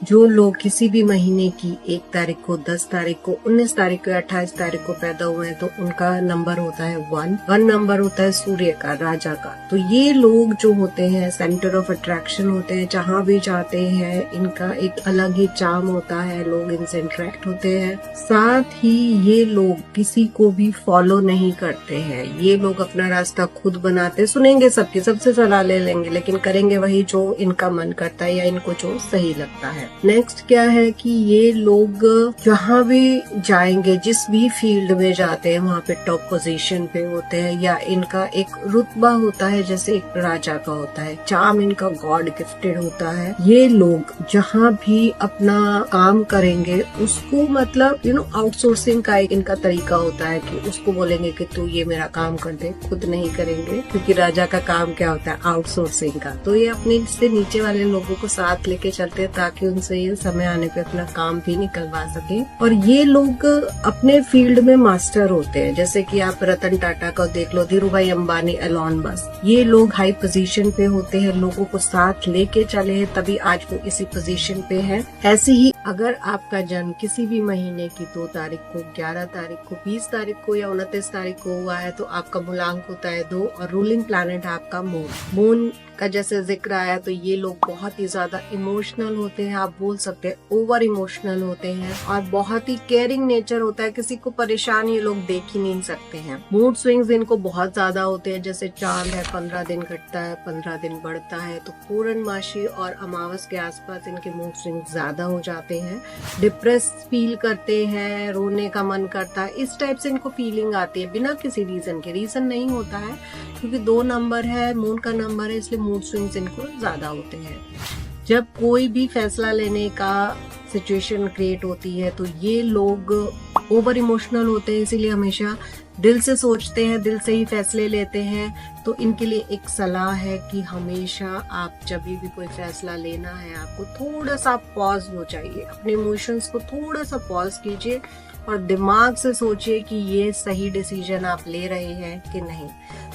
जो लोग किसी भी महीने की 1 तारीख को, 10 तारीख को, 19 तारीख को या 28 तारीख को पैदा हुए हैं तो उनका नंबर होता है 1 नंबर होता है सूर्य का, राजा का। तो ये लोग जो होते हैं सेंटर ऑफ अट्रैक्शन होते हैं, जहाँ भी जाते हैं इनका एक अलग ही चार्म होता है, लोग इनसे इंटरेक्ट होते हैं। साथ ही ये लोग किसी को भी फॉलो नहीं करते हैं, ये लोग अपना रास्ता खुद बनाते, सुनेंगे सबकी, सबसे सलाह ले लेंगे, लेकिन करेंगे वही जो इनका मन करता है या इनको जो सही लगता है। नेक्स्ट क्या है कि ये लोग जहाँ भी जाएंगे, जिस भी फील्ड में जाते हैं वहाँ पे टॉप पोजीशन पे होते हैं, या इनका एक रुतबा होता है जैसे एक राजा का होता है, चार्म इनका गॉड गिफ्टेड होता है। ये लोग जहाँ भी अपना काम करेंगे उसको मतलब आउटसोर्सिंग का एक इनका तरीका होता है कि उसको बोलेंगे कि तू ये मेरा काम कर दे, खुद नहीं करेंगे, क्योंकि राजा का काम क्या होता है आउटसोर्सिंग का। तो ये अपने से नीचे वाले लोगों को साथ लेके चलते हैं ताकि उनसे ये समय आने पे अपना काम भी निकलवा सके। और ये लोग अपने फील्ड में मास्टर होते हैं, जैसे कि आप रतन टाटा का देख लो, धीरूभाई अंबानी, एलॉन मस्क, ये लोग हाई पोजीशन पे होते हैं, लोगों को साथ लेके चले हैं तभी आज वो इसी पोजीशन पे है। ऐसे ही अगर आपका जन्म किसी भी महीने की 2 तारीख को, 11 तारीख को, 20 तारीख को या 29 तारीख को हुआ है तो आपका मूलांक होता है 2 और रूलिंग प्लैनेट आपका मून का जैसे जिक्र आया। तो ये लोग बहुत ही ज्यादा इमोशनल होते हैं, आप बोल सकते हैं ओवर इमोशनल होते हैं, और बहुत ही केयरिंग नेचर होता है, किसी को परेशान ये लोग देख ही नहीं सकते हैं। मूड स्विंग्स इनको बहुत ज्यादा होते हैं, जैसे चांद है 15 दिन घटता है, 15 दिन बढ़ता है, तो पूर्णमासी और अमावस के आसपास इनके मूड स्विंग ज्यादा हो जाते हैं। डिप्रेस फील करते हैं, रोने का मन करता है, इस टाइप से इनको फीलिंग आती है बिना किसी रीजन के। रीजन नहीं होता है क्योंकि 2 नंबर है, मून का नंबर है, इसलिए मूड स्विंग्स इनको ज्यादा होते हैं। जब कोई भी फैसला लेने का सिचुएशन क्रिएट होती है तो ये लोग ओवर इमोशनल होते हैं, इसीलिए हमेशा दिल से सोचते हैं, दिल से ही फैसले लेते हैं। तो इनके लिए एक सलाह है कि हमेशा आप जब भी कोई फैसला लेना है आपको थोड़ा सा पॉज हो चाहिए, अपने इमोशंस को थोड़ा सा पॉज कीजिए और दिमाग से सोचिए कि ये सही डिसीजन आप ले रहे हैं कि नहीं।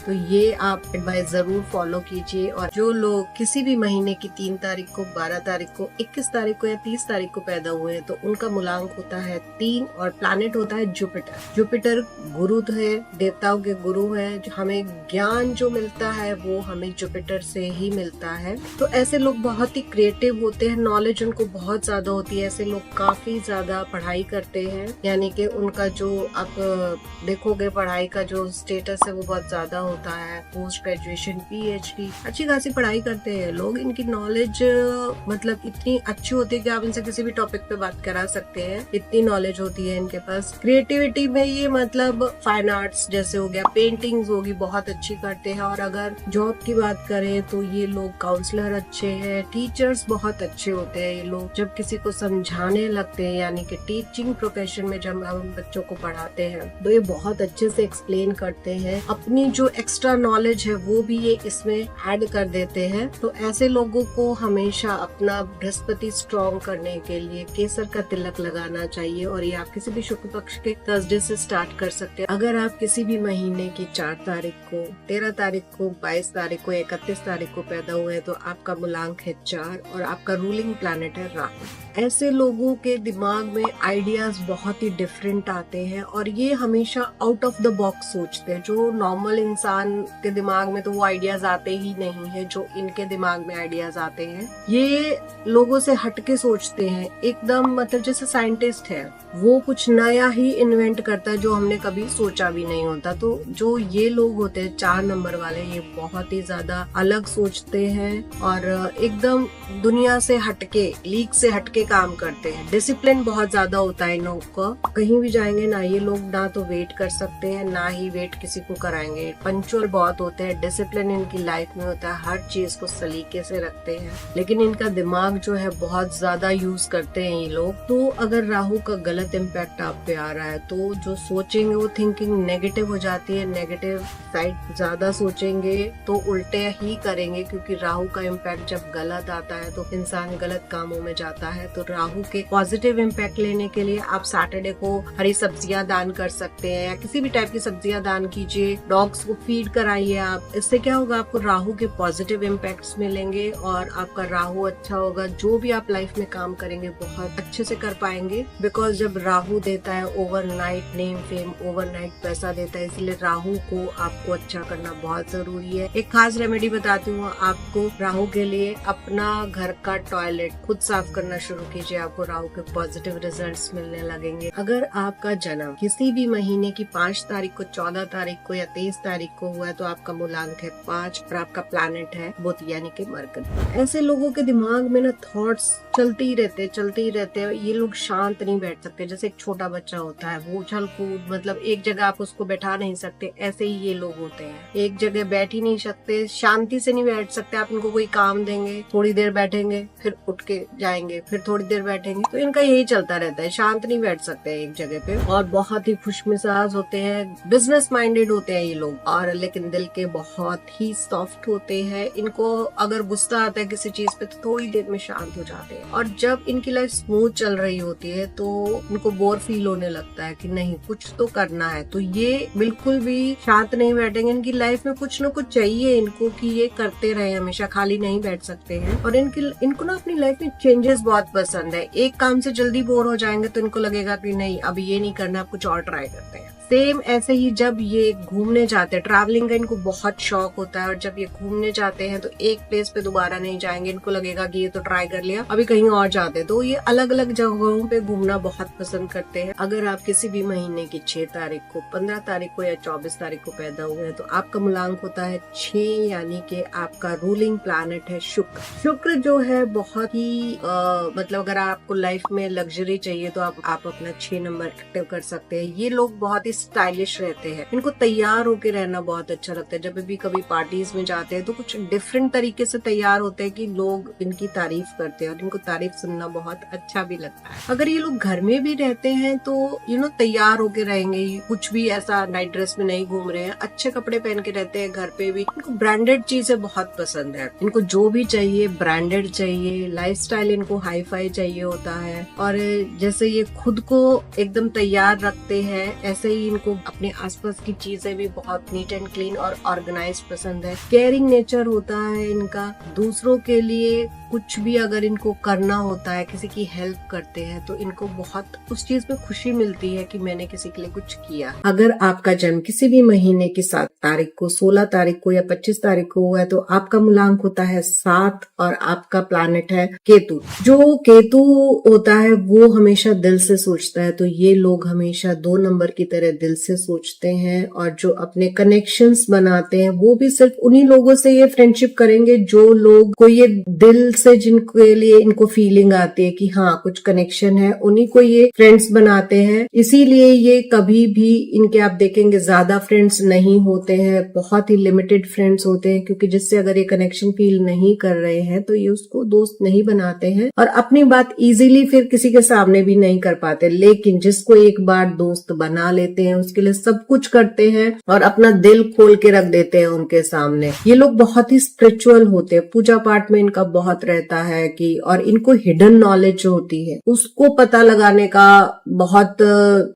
तो ये आप एडवाइस जरूर फॉलो कीजिए। और जो लोग किसी भी महीने की 3 तारीख को, 12 तारीख को, 21 तारीख को या 30 तारीख को पैदा हुए हैं तो उनका मूलांक होता है 3 और प्लैनेट होता है जुपिटर। जुपिटर गुरु है, देवताओं के गुरु है, जो हमें ज्ञान जो मिलता है वो हमें जुपिटर से ही मिलता है। तो ऐसे लोग बहुत ही क्रिएटिव होते हैं, नॉलेज उनको बहुत ज्यादा होती है। ऐसे लोग काफी ज्यादा पढ़ाई करते हैं, यानी कि उनका जो आप देखोगे पढ़ाई का जो स्टेटस है वो बहुत ज्यादा होता है। पोस्ट ग्रेजुएशन, पीएचडी, अच्छी खासी पढ़ाई करते हैं लोग। इनकी नॉलेज मतलब इतनी अच्छी होती है कि आप इनसे किसी भी टॉपिक पे बात करा सकते हैं, इतनी नॉलेज होती है इनके पास। क्रिएटिविटी में ये मतलब फाइन आर्ट्स जैसे हो गया, पेंटिंग्स होगी, बहुत अच्छी करते हैं। और अगर जॉब की बात करें तो ये लोग काउंसलर अच्छे हैं, टीचर्स बहुत अच्छे होते हैं। ये लोग जब किसी को समझाने लगते हैं, यानी कि टीचिंग प्रोफेशन में जब हम बच्चों को पढ़ाते हैं तो ये बहुत अच्छे से एक्सप्लेन करते हैं, अपनी जो एक्स्ट्रा नॉलेज है वो भी ये इसमें ऐड कर देते हैं। तो ऐसे लोगों को हमेशा अपना बृहस्पति स्ट्रॉन्ग करने के लिए केसर का तिलक लगाना चाहिए, और ये आप किसी भी शुक्ल पक्ष के थर्सडे से स्टार्ट कर सकते हैं। अगर आप किसी भी महीने की 4 तारीख को, 13 तारीख को, 22 तारीख को, 31 तारीख को पैदा हुए हैं तो आपका मूलांक है 4 और आपका रूलिंग प्लैनेट है राहु। ऐसे लोगों के दिमाग में आइडियाज बहुत ही डिफरेंट आते हैं और ये हमेशा आउट ऑफ द बॉक्स सोचते हैं। जो नॉर्मल इंसान के दिमाग में तो वो आइडियाज आते ही नहीं है, जो इनके दिमाग में आइडियाज आते हैं ये लोगों से हटके सोचते हैं एकदम। मतलब जैसे साइंटिस्ट है, वो कुछ नया ही इन्वेंट करता है जो हमने कभी सोचा भी नहीं होता। तो जो ये लोग होते हैं 4 नंबर वाले, ये बहुत ही ज्यादा अलग सोचते हैं और एकदम दुनिया से हटके, लीक से हटके काम करते हैं। डिसिप्लिन बहुत ज्यादा होता है इन लोगों का। कहीं भी जाएंगे ना ये लोग ना तो वेट कर सकते हैं, ना ही वेट किसी को कराएंगे। पंक्चुअल बहुत होते हैं, डिसिप्लिन इनकी लाइफ में होता है, हर चीज को सलीके से रखते हैं। लेकिन इनका दिमाग जो है बहुत ज्यादा यूज करते हैं ये लोग। तो अगर राहु का गलत इम्पैक्ट आप पे आ रहा है तो जो सोचेंगे वो थिंक थिंकिंग नेगेटिव हो जाती है, नेगेटिव साइड ज्यादा सोचेंगे तो उल्टे ही करेंगे, क्योंकि राहु का इम्पैक्ट जब गलत आता है तो इंसान गलत कामों में जाता है। तो राहु के पॉजिटिव इम्पैक्ट लेने के लिए आप सैटरडे को हरी सब्जियां दान कर सकते हैं, या किसी भी टाइप की सब्जियां दान कीजिए, डॉग्स को फीड कराइए आप। इससे क्या होगा, आपको राहु के पॉजिटिव इम्पैक्ट्स मिलेंगे और आपका राहु अच्छा होगा। जो भी आप लाइफ में काम करेंगे बहुत अच्छे से कर पाएंगे, बिकॉज जब राहु देता है ओवरनाइट नेम फेम, ओवरनाइट पैसा देता है, इसलिए राहु को आपको अच्छा करना बहुत जरूरी है। एक खास रेमेडी बताती हूँ आपको राहु के लिए। अपना घर का टॉयलेट खुद साफ करना शुरू कीजिए, आपको राहु के पॉजिटिव रिजल्ट्स मिलने लगेंगे। अगर आपका जन्म किसी भी महीने की 5 तारीख को, 14 तारीख को या 23 तारीख को हुआ है तो आपका मूलांक है 5 और आपका प्लैनेट है बुध यानी कि मरकरी। ऐसे लोगों के दिमाग में ना थॉट्स चलते ही रहते हैं। ये लोग शांत नहीं बैठ सकते। जैसे एक छोटा बच्चा होता है, वो उछल कूद, मतलब एक जगह आप उसको बैठा नहीं सकते, ऐसे ही ये लोग होते हैं। एक जगह बैठ ही नहीं सकते, शांति से नहीं बैठ सकते। आप इनको कोई काम देंगे, थोड़ी देर बैठेंगे, फिर उठ के जाएंगे, फिर थोड़ी देर बैठेंगे, तो इनका यही चलता रहता है। शांत नहीं बैठ सकते एक जगह पे, और बहुत ही खुशमिजाज होते हैं, बिजनेस माइंडेड होते हैं ये लोग, और लेकिन दिल के बहुत ही सॉफ्ट होते हैं। इनको अगर गुस्सा आता है किसी चीज पे तो थोड़ी देर में शांत हो जाते हैं, और जब इनकी लाइफ स्मूथ चल रही होती है तो इनको बोर फील होने लगता है कि नहीं कुछ तो करना है, तो ये बिल्कुल भी शांत नहीं बैठेंगे। इनकी लाइफ में कुछ न कुछ चाहिए इनको कि ये करते रहे, हमेशा खाली नहीं बैठ सकते हैं। और इनको ना अपनी लाइफ में चेंजेस बहुत पसंद है। एक काम से जल्दी बोर हो जाएंगे तो इनको लगेगा कि नहीं अब ये नहीं करना, अब कुछ और ट्राई करते हैं। सेम ऐसे ही जब ये घूमने जाते हैं, ट्रैवलिंग का इनको बहुत शौक होता है, और जब ये घूमने जाते हैं तो एक प्लेस पे दोबारा नहीं जाएंगे। इनको लगेगा कि ये तो ट्राई कर लिया, अभी कहीं और जाते हैं। तो ये अलग अलग जगहों पे घूमना बहुत पसंद करते हैं। अगर आप किसी भी महीने की 6 तारीख को, 15 तारीख को या 24 तारीख को पैदा हुए हैं तो आपका मूलांक होता है 6, यानी कि आपका रूलिंग प्लैनेट है शुक्र। शुक्र जो है बहुत ही मतलब अगर आपको लाइफ में लग्जरी चाहिए तो आप अपना 6 नंबर एक्टिव कर सकते हैं। ये लोग बहुत ही स्टाइलिश रहते हैं, इनको तैयार होके रहना बहुत अच्छा लगता है। जब भी कभी पार्टीज में जाते हैं तो कुछ डिफरेंट तरीके से तैयार होते हैं कि लोग इनकी तारीफ करते हैं, और इनको तारीफ सुनना बहुत अच्छा भी लगता है। अगर ये लोग घर में भी रहते हैं तो तैयार होके रहेंगे, कुछ भी ऐसा नाइट ड्रेस में नहीं घूम रहे हैं, अच्छे कपड़े पहन के रहते हैं। घर पे भी इनको ब्रांडेड चीजें बहुत पसंद है, इनको जो भी चाहिए ब्रांडेड चाहिए। लाइफस्टाइल इनको हाई फाई चाहिए होता है, और जैसे ये खुद को एकदम तैयार रखते हैं, ऐसे ही इनको अपने आसपास की चीजें भी बहुत नीट एंड क्लीन और ऑर्गेनाइज पसंद है। केयरिंग नेचर होता है इनका, दूसरों के लिए कुछ भी अगर इनको करना होता है, किसी की हेल्प करते हैं तो इनको बहुत उस चीज में खुशी मिलती है कि मैंने किसी के लिए कुछ किया। अगर आपका जन्म किसी भी महीने की 7 तारीख को, 16 तारीख को या 25 तारीख को हुआ है तो आपका मूलांक होता है 7 और आपका प्लैनेट है केतु। जो केतु होता है वो हमेशा दिल से सोचता है, तो ये लोग हमेशा 2 नंबर की तरह दिल से सोचते हैं, और जो अपने कनेक्शंस बनाते हैं वो भी सिर्फ उन्हीं लोगों से ये फ्रेंडशिप करेंगे जो लोग को ये दिल से, जिनके लिए इनको फीलिंग आती है कि हाँ कुछ कनेक्शन है, उन्हीं को ये फ्रेंड्स बनाते हैं। इसीलिए ये कभी भी इनके आप देखेंगे ज्यादा फ्रेंड्स नहीं होते हैं, बहुत ही लिमिटेड फ्रेंड्स होते हैं, क्योंकि जिससे अगर ये कनेक्शन फील नहीं कर रहे हैं तो ये उसको दोस्त नहीं बनाते हैं, और अपनी बात इजीली फिर किसी के सामने भी नहीं कर पाते। लेकिन जिसको एक बार दोस्त बना लेते हैं उसके लिए सब कुछ करते हैं और अपना दिल खोल के रख देते हैं उनके सामने। ये लोग बहुत ही स्पिरिचुअल होते हैं, पूजा पाठ में इनका बहुत रहता है कि, और इनको हिडन नॉलेज होती है उसको पता लगाने का बहुत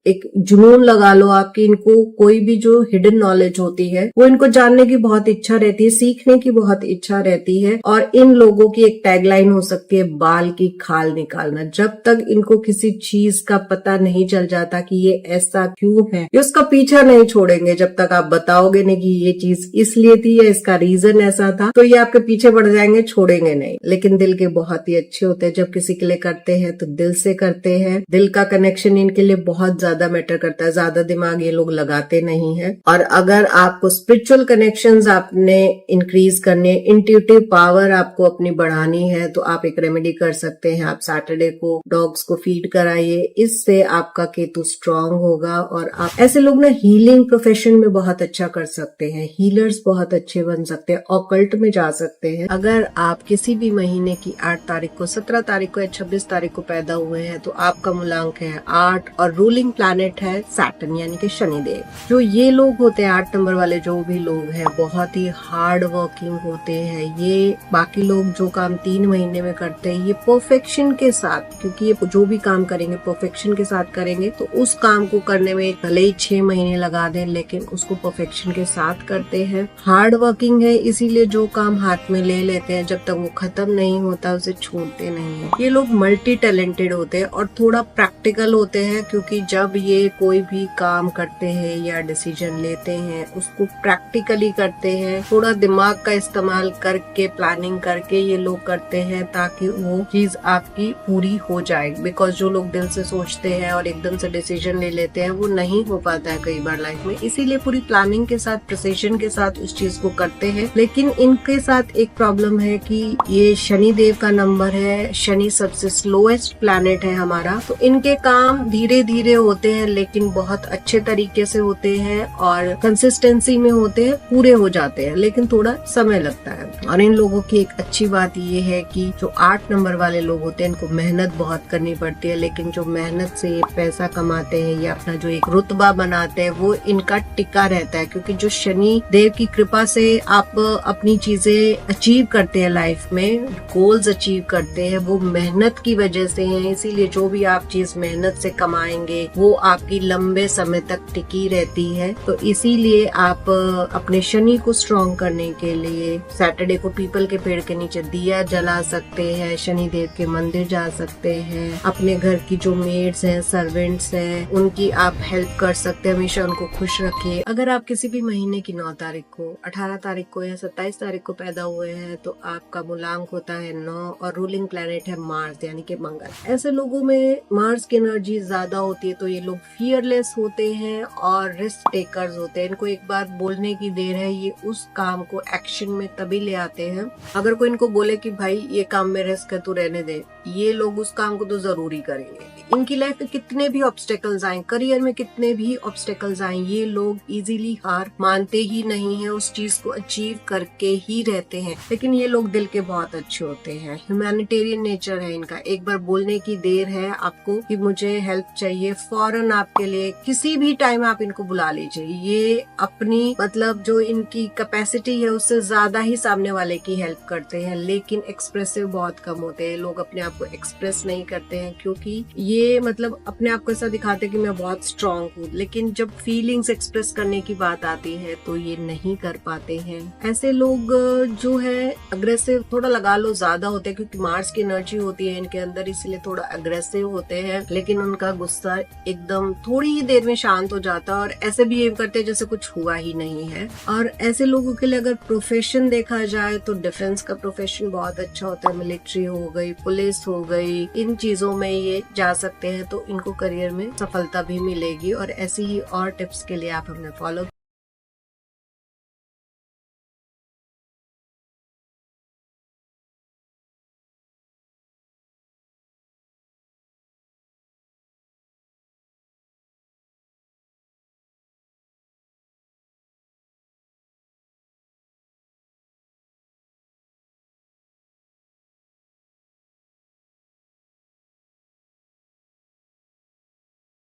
एक जुनून लगा लो आपकी। इनको कोई भी जो हिडन नॉलेज होती है वो इनको जानने की बहुत इच्छा रहती है, सीखने की बहुत इच्छा रहती है। और इन लोगों की एक टैगलाइन हो सकती है बाल की खाल निकालना। जब तक इनको किसी चीज का पता नहीं चल जाता कि ये ऐसा क्यों है, ये उसका पीछा नहीं छोड़ेंगे जब तक आप बताओगे नहीं कि ये चीज इसलिए थी या इसका रीजन ऐसा था, तो ये आपके पीछे पड़ जाएंगे, छोड़ेंगे नहीं। लेकिन दिल के बहुत ही अच्छे होते हैं, जब किसी के लिए करते हैं तो दिल से करते हैं। दिल का कनेक्शन इनके लिए बहुत ज्यादा मैटर करता है, ज्यादा दिमाग ये लोग लगाते नहीं है। और अगर आपको स्पिरिचुअल कनेक्शंस आपने इंक्रीज करने, इंट्यूटिव पावर आपको अपनी बढ़ानी है, तो आप एक रेमेडी कर सकते हैं। आप सैटरडे को डॉग्स को फीड कराइए, इससे आपका केतु स्ट्रांग होगा और आप ऐसे लोग ना हीलिंग प्रोफेशन में बहुत अच्छा कर सकते हैं, हीलर्स बहुत अच्छे बन सकते हैं, ऑकल्ट में जा सकते हैं। अगर आप किसी भी महीने की 8 तारीख को, 17 तारीख को या 26 तारीख को पैदा हुए हैं तो आपका मूलांक है 8 और रूलिंग प्लैनेट है सैटर्न यानी कि शनिदेव। जो ये लोग होते हैं 8 नंबर वाले जो भी लोग हैं बहुत ही हार्ड वर्किंग होते हैं। ये बाकी लोग जो काम 3 महीने में करते हैं ये परफेक्शन के साथ, क्योंकि ये जो भी काम करेंगे परफेक्शन के साथ करेंगे तो उस काम को करने में भले ही 6 महीने लगा दें लेकिन उसको परफेक्शन के साथ करते हैं। हार्ड वर्किंग है इसीलिए जो काम हाथ में ले लेते हैं जब तक वो खत्म नहीं होता उसे छोड़ते नहीं है। ये लोग मल्टी टैलेंटेड होते हैं और थोड़ा प्रैक्टिकल होते हैं, क्योंकि जब ये कोई भी काम करते हैं या डिसीजन लेते हैं उसको प्रैक्टिकली करते हैं, थोड़ा दिमाग का इस्तेमाल करके प्लानिंग करके ये लोग करते हैं ताकि वो चीज आपकी पूरी हो जाए। बिकॉज जो लोग दिल से सोचते हैं और एकदम से डिसीजन ले लेते हैं वो नहीं हो पाता है कई बार लाइफ में, इसीलिए पूरी प्लानिंग के साथ प्रिसिजन के साथ उस चीज को करते हैं। लेकिन इनके साथ एक प्रॉब्लम है कि ये शनि देव का नंबर है, शनि सबसे स्लोएस्ट प्लैनेट है हमारा, तो इनके काम धीरे धीरे होते हैं लेकिन बहुत अच्छे तरीके से होते हैं और कंसिस्टेंसी में होते हैं, पूरे हो जाते हैं, लेकिन थोड़ा समय लगता है। और इन लोगों की एक अच्छी बात ये है कि जो 8 नंबर वाले लोग होते हैं इनको मेहनत बहुत करनी पड़ती है, लेकिन जो मेहनत से पैसा कमाते हैं या अपना जो एक रुतबा बनाते हैं वो इनका टिका रहता है, क्योंकि जो शनि देव की कृपा से आप अपनी चीजें अचीव करते हैं लाइफ में, गोल्स अचीव करते हैं, वो मेहनत की वजह से है। इसीलिए जो भी आप चीज मेहनत से कमाएंगे वो आपकी लंबे समय तक टिकी रहती है। तो इसीलिए आप अपने शनि को स्ट्रॉन्ग करने के लिए सैटरडे को पीपल के पेड़ के नीचे दिया जला सकते हैं, शनि देव के मंदिर जा सकते हैं, अपने घर की जो मेड्स हैं, सर्वेंट्स हैं, उनकी आप हेल्प कर सकते हैं, हमेशा उनको खुश रखिए। अगर आप किसी भी महीने की 9 तारीख को, 18 तारीख को या 27 तारीख को पैदा हुए हैं तो आपका मूलांक होता है 9 और रूलिंग प्लैनेट है मार्स यानी कि मंगल। ऐसे लोगों में मार्स की एनर्जी ज्यादा होती है तो ये लोग फियरलेस होते हैं और रिस्क टेकर्स होते हैं। इनको एक बार बोलने की देर है, ये उस काम को एक्शन में तभी ले आते हैं। अगर कोई इनको बोले कि भाई ये काम में रिस्क है तू रहने दे, ये लोग उस काम को तो जरूर ही करेंगे। इनकी लाइफ में कितने भी ऑब्स्टेकल्स आए, करियर में कितने भी ऑब्स्टेकल्स आए, ये लोग इजीली हार मानते ही नहीं है, उस चीज को अचीव करके ही रहते हैं। लेकिन ये लोग दिल के बहुत अच्छे होते हैं, ह्यूमैनिटेरियन नेचर है इनका। एक बार बोलने की देर है आपको कि मुझे हेल्प चाहिए, फौरन आपके लिए किसी भी टाइम आप इनको बुला लीजिए। ये अपनी मतलब जो इनकी कैपेसिटी है उससे ज्यादा ही सामने वाले की हेल्प करते हैं, लेकिन एक्सप्रेसिव बहुत कम होते हैं। लोग अपने आप को एक्सप्रेस नहीं करते हैं क्योंकि ये मतलब अपने आप को ऐसा दिखाते हैं कि मैं बहुत स्ट्रांग हूँ, लेकिन जब फीलिंग्स एक्सप्रेस करने की बात आती है तो ये नहीं कर पाते हैं। ऐसे लोग जो है अग्रेसिव थोड़ा लगा लो ज्यादा होते हैं, क्योंकि मार्स की एनर्जी होती है इनके अंदर, इसलिए थोड़ा अग्रेसिव होते हैं, लेकिन उनका गुस्सा एकदम थोड़ी ही देर में शांत हो जाता है और ऐसे बिहेव करते हैं जैसे कुछ हुआ ही नहीं है। और ऐसे लोगों के लिए अगर प्रोफेशन देखा जाए तो डिफेंस का प्रोफेशन बहुत अच्छा होता है, मिलिट्री हो गई, पुलिस हो गई, इन चीजों में ये जा सकते हैं तो इनको करियर में सफलता भी मिलेगी। और ऐसी ही और टिप्स के लिए आप हमें फॉलो